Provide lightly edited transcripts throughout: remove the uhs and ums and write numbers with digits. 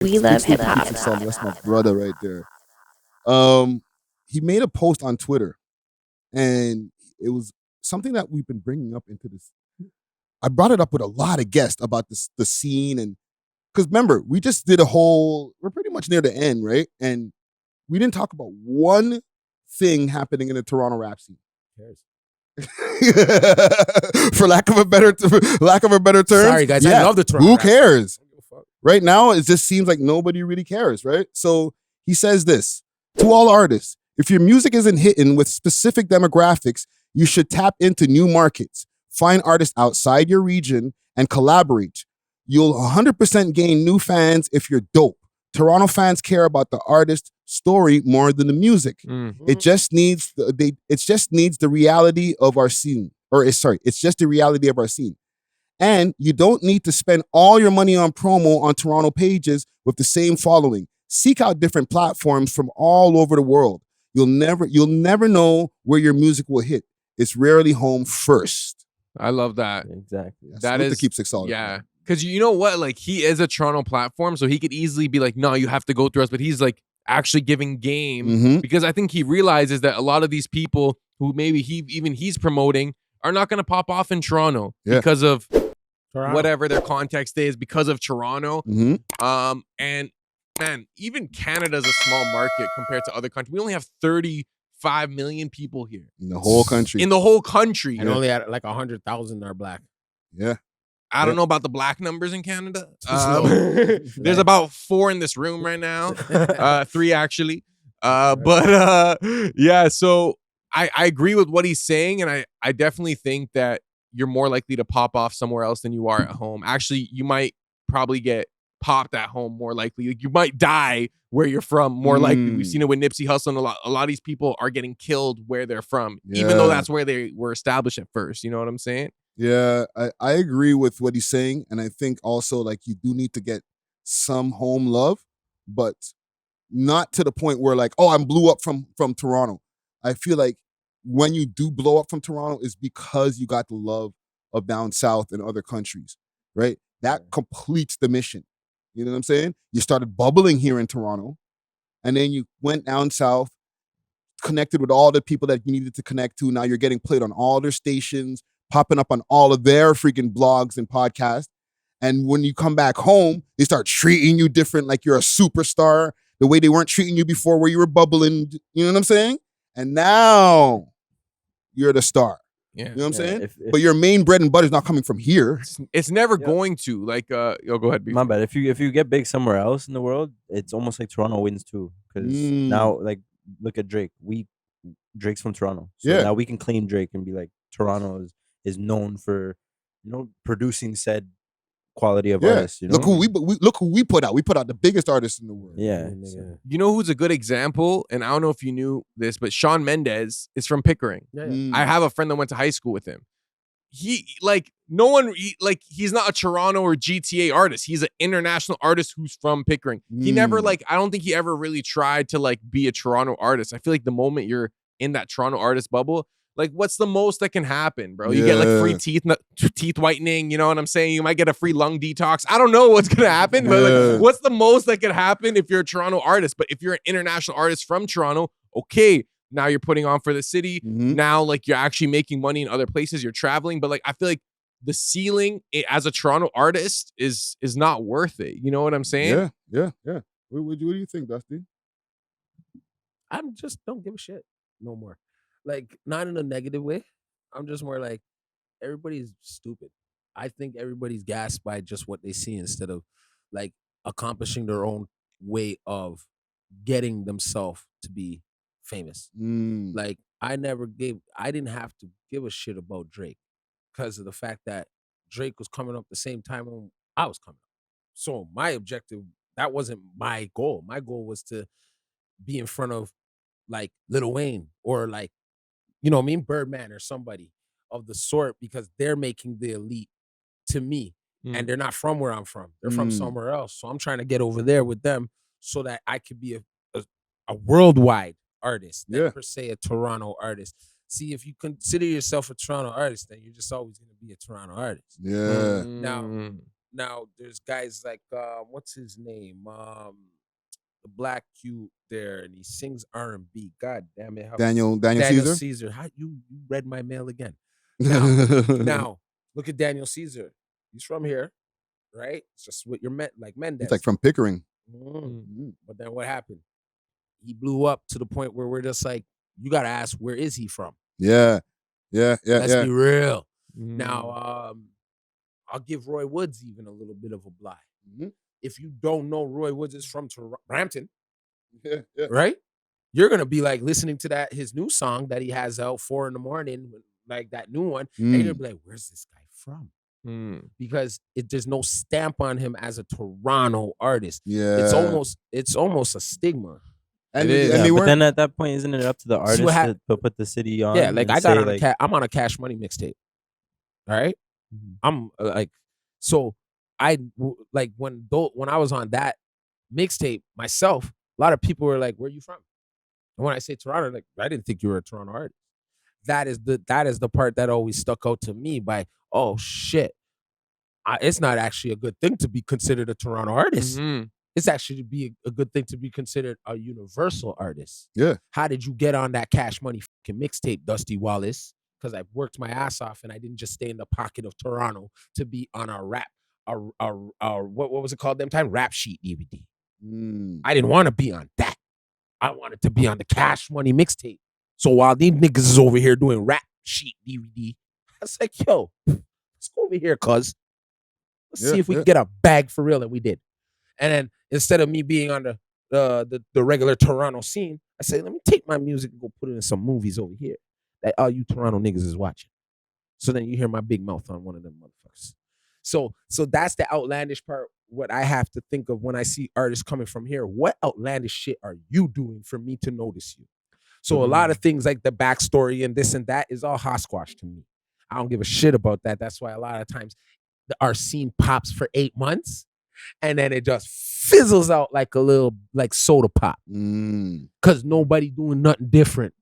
We love hip hop. That's my brother right there. He made a post on Twitter, and it was something that we've been bringing up into this. I brought it up with a lot of guests about the scene, and because remember, we just did we're pretty much near the end, right? And we didn't talk about one thing happening in the Toronto rap scene. For lack of a better term. Sorry, guys, I love the Toronto. Who cares? Right now, it just seems like nobody really cares, right? So he says this to all artists: if your music isn't hitting with specific demographics, you should tap into new markets, find artists outside your region, and collaborate. You'll 100% gain new fans if you're dope. Toronto fans care about the artist story more than the music. It just needs the reality of our scene. It's just the reality of our scene. And you don't need to spend all your money on promo on Toronto pages with the same following. Seek out different platforms from all over the world. You'll never know where your music will hit. It's rarely home first. I love that. Exactly. That is keep 6 solid. Yeah. Because you know what? Like, he is a Toronto platform, so he could easily be like, no, you have to go through us. But he's like actually giving game because I think he realizes that a lot of these people who maybe he's promoting are not going to pop off in Toronto because of whatever their context is, because of Toronto. And man, even Canada's a small market compared to other countries. We only have 35 million people here in the whole country. And only at like 100,000 are black. Yeah. I don't know about the black numbers in Canada. There's about 4 in this room right now. 3 actually. Yeah, so I agree with what he's saying, and I definitely think that you're more likely to pop off somewhere else than you are at home. Actually, you might probably get popped at home more likely. Like, you might die where you're from more likely. We've seen it with Nipsey Hussle, and a lot of these people are getting killed where they're from, even though that's where they were established at first. You know what I'm saying? Yeah, I agree with what he's saying. And I think also, like, you do need to get some home love, but not to the point where, like, oh, I'm blew up from Toronto. I feel like when you do blow up from Toronto is because you got the love of down south and other countries, right? That completes the mission. You know what I'm saying? You started bubbling here in Toronto, and then you went down south, connected with all the people that you needed to connect to. Now you're getting played on all their stations, popping up on all of their freaking blogs and podcasts. And when you come back home, they start treating you different, like you're a superstar, the way they weren't treating you before where you were bubbling. You know what I'm saying? And now you're the star. Yeah. You know what I'm saying? But your main bread and butter is not coming from here. It's never going to. Like, go ahead. My bad. If you get big somewhere else in the world, it's almost like Toronto wins too. Because now, like, look at Drake. Drake's from Toronto. So now we can claim Drake and be like, Toronto is known for, producing said quality of artists. You know? Look who we put out. We put out the biggest artists in the world. Yeah. You know who's a good example? And I don't know if you knew this, but Shawn Mendes is from Pickering. I have a friend that went to high school with him. He's not a Toronto or GTA artist. He's an international artist who's from Pickering. He never I don't think he ever really tried to be a Toronto artist. I feel like the moment you're in that Toronto artist bubble, like, what's the most that can happen, bro? You get free teeth whitening, you know what I'm saying? You might get a free lung detox. I don't know what's gonna happen, but what's the most that can happen if you're a Toronto artist? But if you're an international artist from Toronto, okay, now you're putting on for the city. Now, you're actually making money in other places. You're traveling, but I feel like the ceiling as a Toronto artist is not worth it. You know what I'm saying? Yeah. What do you think, Dusty? I just don't give a shit no more. Not in a negative way. I'm just more like, everybody's stupid. I think everybody's gassed by just what they see instead of accomplishing their own way of getting themselves to be famous. I didn't have to give a shit about Drake because of the fact that Drake was coming up the same time when I was coming up. So my objective, that wasn't my goal. My goal was to be in front of Lil Wayne or you know what I mean, Birdman or somebody of the sort, because they're making the elite to me. And they're not from where I'm from. They're from somewhere else. So I'm trying to get over there with them so that I could be a worldwide artist, not per se a Toronto artist. See, if you consider yourself a Toronto artist, then you're just always going to be a Toronto artist. Yeah. Now, now there's guys like what's his name? The black cute there, and he sings R&B. God damn it. Daniel Daniel Caesar. Caesar. How you read my mail again. Now look at Daniel Caesar. He's from here, right? It's just with your like Mendez. He's like from Pickering. But then what happened? He blew up to the point where we're just like, you gotta ask, where is he from? Yeah. Let's be real. Now, I'll give Roy Woods even a little bit of a blind. If you don't know Roy Woods is from Brampton, right? You're gonna be like listening to his new song that he has out 4 a.m, like that new one, and you're gonna be like, where's this guy from? Because there's no stamp on him as a Toronto artist. Yeah, it's almost a stigma. And but then at that point, isn't it up to the artist to put the city on? Yeah, like I'm on a Cash Money mixtape. All right, I'm like, so I like when I was on that mixtape myself, a lot of people were like, "Where are you from?" And when I say Toronto, like, I didn't think you were a Toronto artist. That is the part that always stuck out to me. By oh shit, it's not actually a good thing to be considered a Toronto artist. It's actually be a good thing to be considered a universal artist. Yeah. How did you get on that Cash Money fucking mixtape, Dusty Wallace? Because I worked my ass off and I didn't just stay in the pocket of Toronto to be on a what was it called them time? Rap sheet DVD. I didn't want to be on that. I wanted to be on the Cash Money mixtape. So while these niggas is over here doing rap sheet DVD, I was like, yo, let's go over here, cuz. Let's see if we can get a bag for real. And we did. And then instead of me being on the regular Toronto scene, I say, let me take my music and go put it in some movies over here that all you Toronto niggas is watching. So then you hear my big mouth on one of them motherfuckers. So that's the outlandish part, what I have to think of when I see artists coming from here. What outlandish shit are you doing for me to notice you? So a lot of things like the backstory and this and that is all hosquash to me. I don't give a shit about that. That's why a lot of times our scene pops for 8 months. And then it just fizzles out like a little like soda pop. Cause nobody doing nothing different.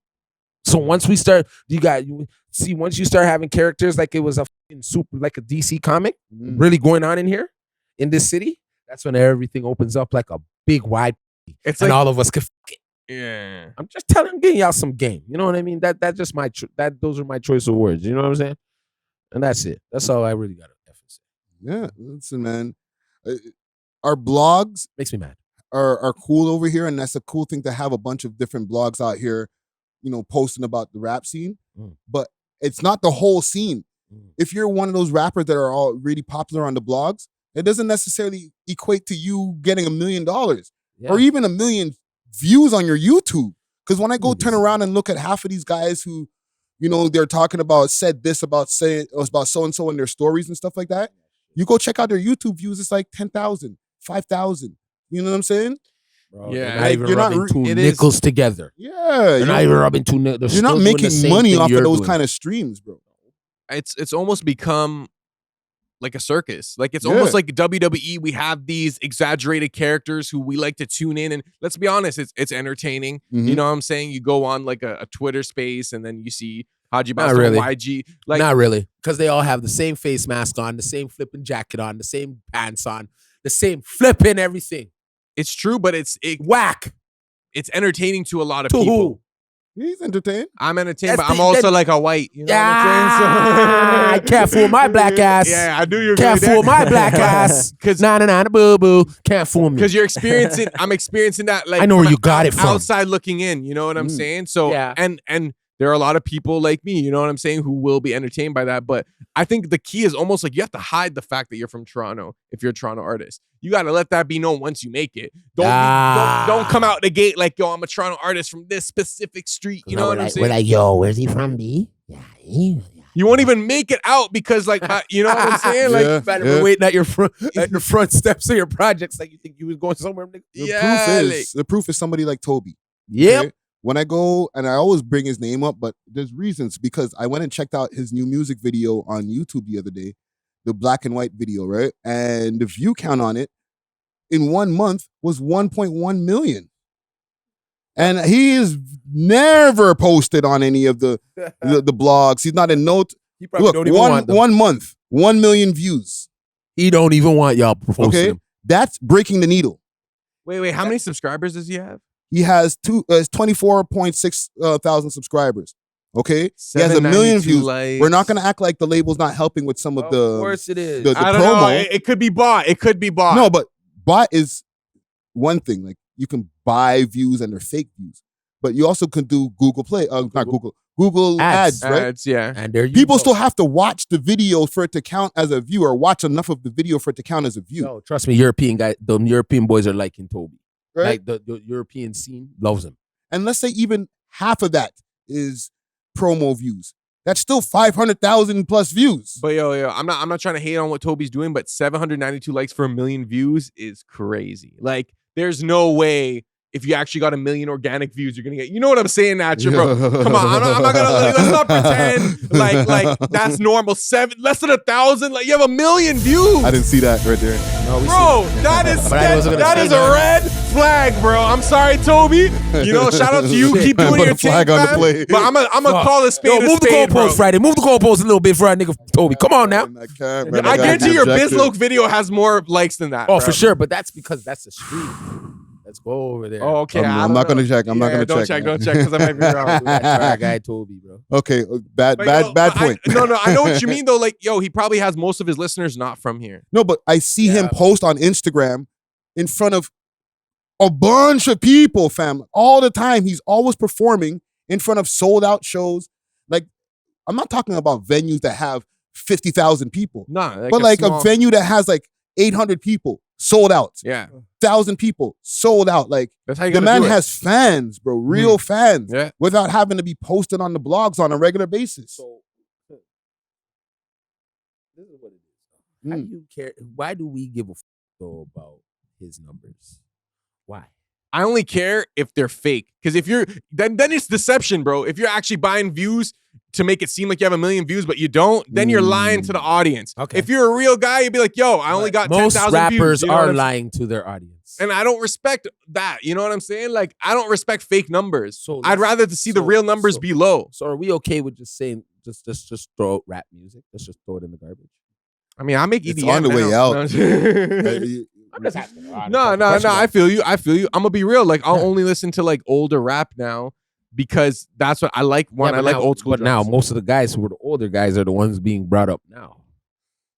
So once we start, once you start having characters like it was a super like a DC comic really going on in here in this city, that's when everything opens up like a big wide. It's and like, all of us can fuck it. Yeah. I'm just getting y'all some game. You know what I mean? That's just those are my choice of words. You know what I'm saying? And that's it. That's all I really got to say. Yeah, listen, man. Our blogs makes me mad. Are cool over here, and that's a cool thing to have a bunch of different blogs out here, posting about the rap scene. But it's not the whole scene. If you're one of those rappers that are all really popular on the blogs, it doesn't necessarily equate to you getting $1 million or even 1 million views on your YouTube. Because when I go turn around and look at half of these guys who, they're talking about said this about so and so in their stories and stuff like that. You go check out their YouTube views, it's like 10,000, 5,000. You know what I'm saying? Bro, yeah, you're not rubbing two nickels together. Yeah, you're not even rubbing two nickels. You're not making money off of those kind of streams, bro. It's almost become like a circus. Like it's almost like WWE. We have these exaggerated characters who we like to tune in, and let's be honest, it's entertaining. You know what I'm saying? You go on like a Twitter space, and then you see Haji Basta and YG. Like, not really, because they all have the same face mask on, the same flipping jacket on, the same pants on, the same flipping everything. It's true, but it's whack. It's entertaining to a lot of people. He's entertained. I'm entertained, but I'm also like a white. You know what I'm saying? I can't fool my black ass. Yeah, I do. Can't fool my black ass. Cause boo boo. Can't fool me. Because you're experiencing. I'm experiencing that. Like I know where you got it from. Outside looking in. You know what I'm saying? So and there are a lot of people like me, you know what I'm saying, who will be entertained by that. But I think the key is almost like you have to hide the fact that you're from Toronto if you're a Toronto artist. You got to let that be known once you make it. Don't come out the gate like, yo, I'm a Toronto artist from this specific street. You know what I'm saying? We're like, yo, where's he from, B? Yeah. You won't even make it out because, like, you know what I'm saying? Like, we're waiting at your front steps of your projects. Like, you think you was going somewhere? The proof is somebody like Toby. Yep. Okay? When I go, and I always bring his name up, but there's reasons, because I went and checked out his new music video on YouTube the other day, the black and white video, right? And the view count on it in 1 month was 1.1 million. And he is never posted on any of the blogs. He's not in note. He probably don't even want them. 1 month, 1 million views. He don't even want y'all posting Okay, him. that's breaking the needle. Wait, how many subscribers does he have? He has 24.6 thousand subscribers. Okay, he has 1 million 792 views. likes. We're not gonna act like the label's not helping with some of the. Of course it is. The I don't promo. know. It could be bought. It could be bought. No, but bot is one thing. Like you can buy views and they're fake views, but you also can do Google Play. Not Google ads, right? Ads, yeah. And there you People go. still have to watch the video for it to count as a view, or watch enough of the video for it to count as a view. No, trust me, the European boys are liking Toby. Right? Like the European scene loves him. And let's say even half of that is promo views. That's still 500,000 plus views. But yo, I'm not trying to hate on what Toby's doing, but 792 likes for 1 million views is crazy. Like, there's no way if you actually got 1 million organic views, you're gonna get. You know what I'm saying, Nacho, bro? Come on, I'm not gonna. Let's not pretend like that's normal. Less than 1,000. Like you have 1 million views. I didn't see that right there. No, Bro, that is a red flag, bro. I'm sorry, Toby. You know, shout out to you. Keep doing Put your a flag thing, on the fam. play. But I'm gonna call a spade. Yo, move the goalpost, Friday. Move the goalpost a little bit for our nigga Toby. Come on now. I guarantee your Bizloke video has more likes than that. Oh, bro. for sure. But that's because that's the street. Let's go over there. Oh, okay. I'm not gonna check. I'm not gonna Don't check. Don't check because I might be wrong. That's our guy Toby, bro. Okay, bad point. No, I know what you mean though. Like, yo, he probably has most of his listeners not from here. No, but I see him post on Instagram in front of a bunch of people, fam, all the time. He's always performing in front of sold out shows. Like, I'm not talking about venues that have 50,000 people. Nah, but like a venue that has like 800 people sold out. Yeah. 1,000 people sold out. Like, that's how you the man has fans, bro, real fans, without having to be posted on the blogs on a regular basis. So, this is what it is. How do you care? Why do we give a f though about his numbers? Why? I only care if they're fake. Because if you're then it's deception, bro. If you're actually buying views to make it seem like you have 1 million views, but you don't, then you're lying to the audience. Okay. If you're a real guy, you'd be like, yo, I only got 10,000 views. Most rappers are lying to their audience. And I don't respect that. You know what I'm saying? Like, I don't respect fake numbers. So I'd rather to see the real numbers be low. So are we okay with just saying, just throw out rap music? Let's just throw it in the garbage. I mean, I make EDM. It's on the way out. I'm just asking. No. I feel you. I'm gonna be real. Like, I'll only listen to like older rap now because that's what I like. I like old school. But now most of the guys who were the older guys are the ones being brought up now.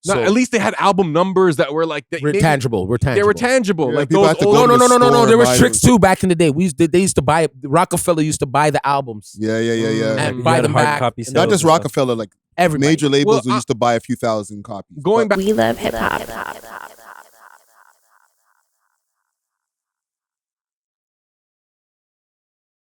No, at least they had album numbers that were like tangible. They were tangible. Yeah, like those old. No. There was tricks too back in the day. They used to buy. Rockefeller used to buy the albums. Yeah. And buy them back. Not just Rockefeller, like everybody. major labels who used to buy a few thousand copies. Going back. We love hip hop.